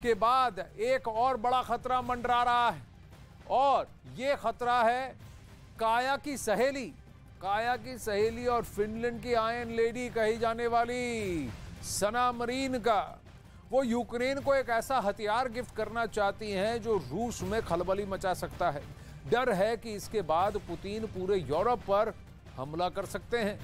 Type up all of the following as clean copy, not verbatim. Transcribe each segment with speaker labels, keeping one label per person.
Speaker 1: के बाद एक और बड़ा खतरा मंडरा रहा है और ये खतरा है काया की सहेली और फिनलैंड की आयरन लेडी कही जाने वाली सना मरीन का। वो यूक्रेन को एक ऐसा हथियार गिफ्ट करना चाहती हैं जो रूस में खलबली मचा सकता है। डर है कि इसके बाद पुतिन पूरे यूरोप पर हमला कर सकते हैं।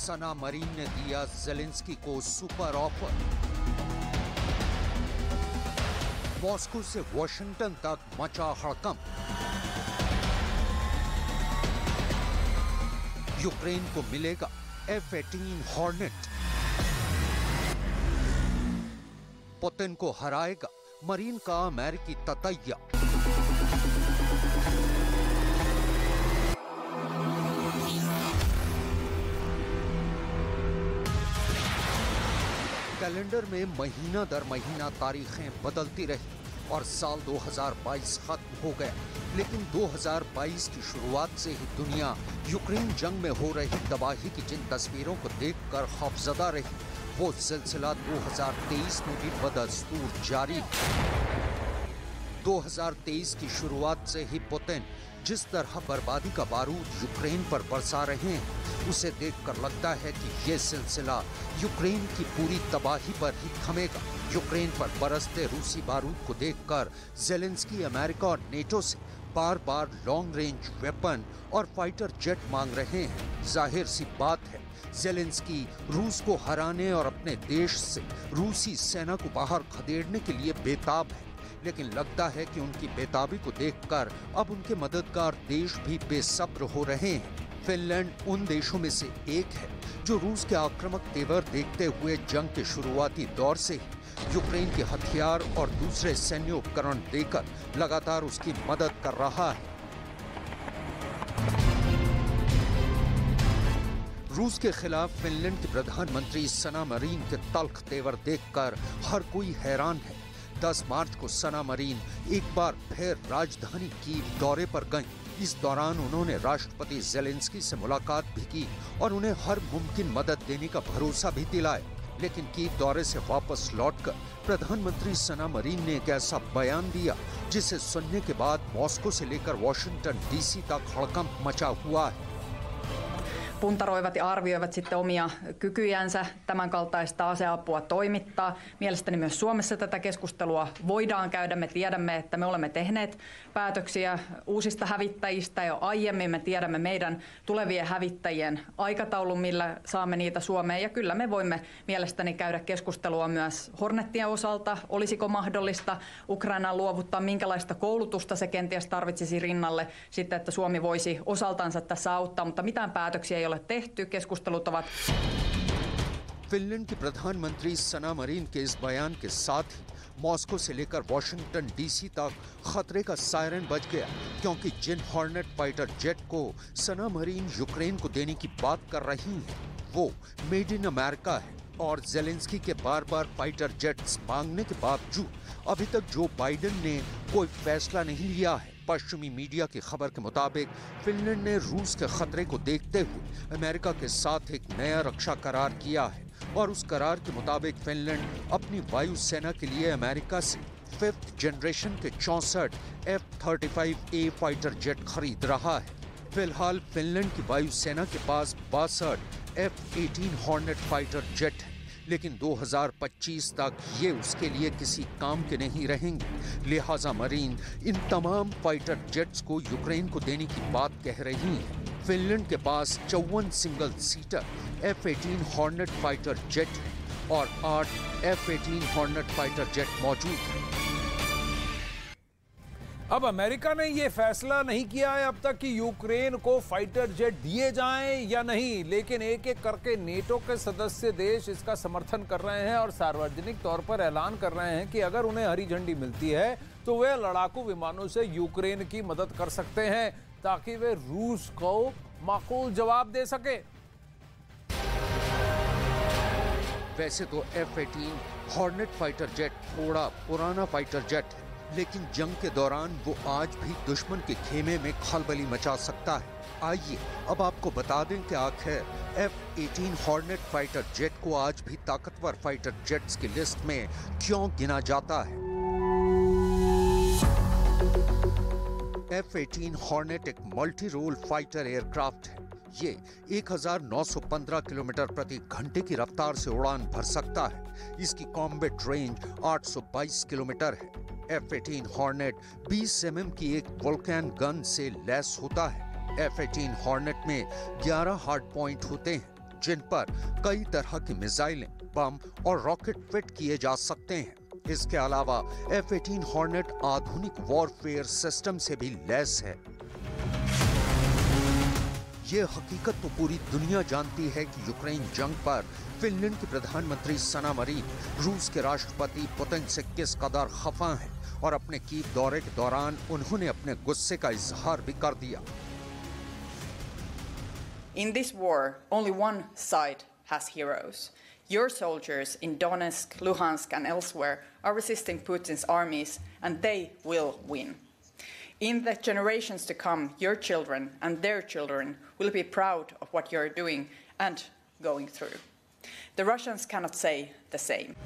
Speaker 2: सना मरीन ने दिया ज़ेलेंस्की को सुपर ऑफर। मॉस्को से वॉशिंगटन तक मचा हड़कंप। यूक्रेन को मिलेगा F-18 हॉर्नेट। पुतिन को हराएगा मरीन का अमेरिकी ततैया। कैलेंडर में महीना दर महीना तारीखें बदलती रही और साल 2022 खत्म हो गया, लेकिन 2022 की शुरुआत से ही दुनिया यूक्रेन जंग में हो रही तबाही की जिन तस्वीरों को देखकर खौफजदा रही, वो सिलसिला 2023 में भी बदस्तूर जारी है। 2023 की शुरुआत से ही पुतिन जिस तरह बर्बादी का बारूद यूक्रेन पर बरसा रहे हैं, उसे देखकर लगता है कि ये सिलसिला यूक्रेन की पूरी तबाही पर ही थमेगा। यूक्रेन पर बरसते रूसी बारूद को देखकर ज़ेलेंस्की अमेरिका और नेटो से बार बार लॉन्ग रेंज वेपन और फाइटर जेट मांग रहे हैं। जाहिर सी बात है, ज़ेलेंस्की रूस को हराने और अपने देश से रूसी सेना को बाहर खदेड़ने के लिए बेताब है, लेकिन लगता है कि उनकी बेताबी को देखकर अब उनके मददगार देश भी बेसब्र हो रहे हैं। फिनलैंड उन देशों में से एक है जो रूस के आक्रामक तेवर देखते हुए जंग के शुरुआती दौर से ही यूक्रेन के हथियार और दूसरे सैन्य उपकरण देकर लगातार उसकी मदद कर रहा है। रूस के खिलाफ फिनलैंड के प्रधानमंत्री सना मरीन के तल्ख तेवर देखकर हर कोई हैरान है। 10 मार्च को सना मरीन एक बार फिर राजधानी कीव दौरे पर गईं। इस दौरान उन्होंने राष्ट्रपति ज़ेलेंस्की से मुलाकात भी की और उन्हें हर मुमकिन मदद देने का भरोसा भी दिलाया। लेकिन कीव दौरे से वापस लौटकर प्रधानमंत्री सना मरीन ने एक ऐसा बयान दिया जिसे सुनने के बाद मॉस्को से लेकर वॉशिंगटन डीसी तक हड़कंप मचा हुआ है।
Speaker 3: Puntaroivat ja arvioivat sitten omia kykyjänsä tämän kaltaista aseapua toimittaa. Mielestäni myös Suomessa tätä keskustelua voidaan käydä. Me tiedämme, että me olemme tehneet päätöksiä uusista hävittäjistä jo aiemmin. Me tiedämme meidän tulevien hävittäjien aikataulun, millä saamme niitä Suomeen. Ja kyllä me voimme mielestäni käydä keskustelua myös Hornettien osalta. Olisiko mahdollista Ukrainaan luovuttaa, minkälaista koulutusta se kenties tarvitsisi rinnalle sitten, että Suomi voisi osaltansa tässä auttaa, mutta mitään päätöksiä ei ole tehty, keskustelut ovat।
Speaker 2: Finland के प्रधानमंत्री सना marine के इस बयान के साथ ही Moscow से लेकर Washington DC तक खतरे का सायरन बज गया, क्योंकि जिन हॉर्नेट फाइटर जेट को सना मरीन यूक्रेन को देने की बात कर रही हैं, वो मेड इन अमेरिका है और ज़ेलेंस्की के बार बार फाइटर जेट्स मांगने के बावजूद अभी तक जो बाइडेन ने कोई फैसला नहीं लिया है। पश्चिमी मीडिया की खबर के मुताबिक फिनलैंड ने रूस के खतरे को देखते हुए अमेरिका के साथ एक नया रक्षा करार किया है और उस करार के मुताबिक फिनलैंड अपनी वायु सेना के लिए अमेरिका से 5th जनरेशन के 64 F-35A फाइटर जेट खरीद रहा है। फिलहाल फिनलैंड की वायु सेना के पास 62 F-18 हॉर्नेट फाइटर जेट है, लेकिन 2025 तक ये उसके लिए किसी काम के नहीं रहेंगे। लिहाजा मरीन इन तमाम फाइटर जेट्स को यूक्रेन को देने की बात कह रही है। फिनलैंड के पास 54 single seater F-18 hornet fighter jet और 8 F-18 हॉर्नेट फाइटर जेट मौजूद है।
Speaker 1: अब अमेरिका ने यह फैसला नहीं किया है अब तक कि यूक्रेन को फाइटर जेट दिए जाएं या नहीं, लेकिन एक एक करके नेटो के सदस्य देश इसका समर्थन कर रहे हैं और सार्वजनिक तौर पर ऐलान कर रहे हैं कि अगर उन्हें हरी झंडी मिलती है तो वे लड़ाकू विमानों से यूक्रेन की मदद कर सकते हैं ताकि वे रूस को माकूल जवाब दे सके।
Speaker 2: वैसे तो F-18 हॉर्नेट फाइटर जेट थोड़ा पुराना फाइटर जेट है, लेकिन जंग के दौरान वो आज भी दुश्मन के खेमे में खलबली मचा सकता है। आइए अब आपको बता दें कि आखिर F-18 हॉर्नेट फाइटर जेट को आज भी ताकतवर फाइटर जेट्स की लिस्ट में क्यों गिना जाता है। F-18 हॉर्नेट एक मल्टी रोल फाइटर एयरक्राफ्ट है। ये 1915 किलोमीटर प्रति घंटे की रफ्तार से उड़ान भर सकता है। इसकी कॉम्बैट रेंज 822 किलोमीटर है। F-18 हॉर्नेट 20 mm की एक वोल्केन गन से लैस होता है। F-18 हॉर्नेट में 11 हार्ड पॉइंट होते हैं, जिन पर कई तरह की मिसाइलें, बम और रॉकेट फिट किए जा सकते हैं। इसके अलावा F-18 हॉर्नेट आधुनिक वॉरफेयर सिस्टम से भी लैस है। ये हकीकत तो पूरी दुनिया जानती है कि यूक्रेन जंग पर फिनलैंड के प्रधानमंत्री सना मरीन रूस के राष्ट्रपति पुतिन से किस कदर खफा हैं और अपने कीव दौरे के दौरान उन्होंने अपने गुस्से का इजहार भी कर दिया।
Speaker 3: In this war, only one side has heroes. Your soldiers in Donetsk, Luhansk and elsewhere are resisting Putin's armies, and they will win. In the generations to come, your children and their children will be proud of what you're doing and going through. The Russians cannot say the same.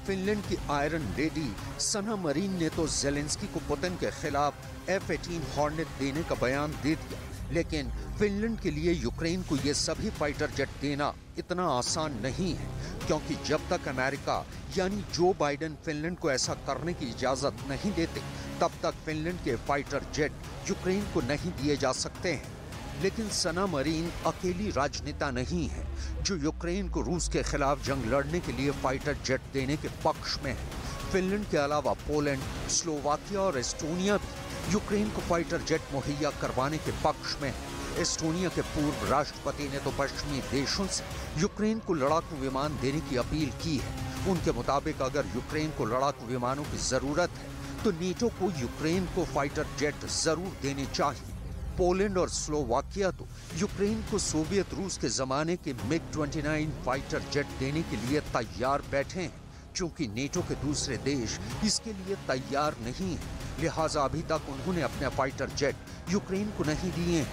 Speaker 2: Finland की iron lady सना marine ने तो Zelensky को Putin के खिलाफ F-18 hornet देने का बयान दे दिया, लेकिन फिनलैंड के लिए यूक्रेन को ये सभी फाइटर जेट देना इतना आसान नहीं है, क्योंकि जब तक अमेरिका यानी जो बाइडेन फिनलैंड को ऐसा करने की इजाजत नहीं देते, तब तक फिनलैंड के फाइटर जेट यूक्रेन को नहीं दिए जा सकते हैं। लेकिन सना मरीन अकेली राजनेता नहीं है जो यूक्रेन को रूस के खिलाफ जंग लड़ने के लिए फाइटर जेट देने के पक्ष में है। फिनलैंड के अलावा पोलैंड, स्लोवाकिया और एस्टोनिया भी यूक्रेन को फाइटर जेट मुहैया करवाने के पक्ष में है। एस्टोनिया के पूर्व राष्ट्रपति ने तो पश्चिमी देशों से यूक्रेन को लड़ाकू विमान देने की अपील की है। उनके मुताबिक अगर यूक्रेन को लड़ाकू विमानों की जरूरत है तो नेटो को यूक्रेन को फाइटर जेट जरूर देने चाहिए। पोलैंड और स्लोवाकिया तो यूक्रेन को सोवियत रूस के जमाने के MiG-29 फाइटर जेट देने के लिए तैयार बैठे हैं। चूंकि नेटो के दूसरे देश इसके लिए तैयार नहीं है, लिहाजा अभी तक उन्होंने अपने फाइटर जेट यूक्रेन को नहीं दिए हैं।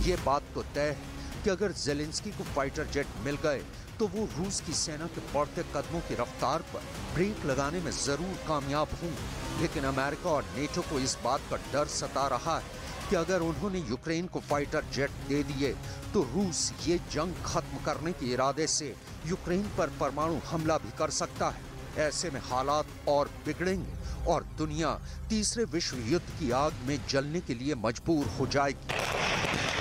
Speaker 2: ये बात तो तय है कि अगर ज़ेलेंस्की को फाइटर जेट मिल गए तो वो रूस की सेना के बढ़ते कदमों की रफ्तार पर ब्रेक लगाने में जरूर कामयाब होंगे। लेकिन अमेरिका और नेटो को इस बात का डर सता रहा है कि अगर उन्होंने यूक्रेन को फाइटर जेट दे दिए तो रूस ये जंग खत्म करने के इरादे से यूक्रेन पर परमाणु हमला भी कर सकता है। ऐसे में हालात और बिगड़ेंगे और दुनिया तीसरे विश्व युद्ध की आग में जलने के लिए मजबूर हो जाएगी।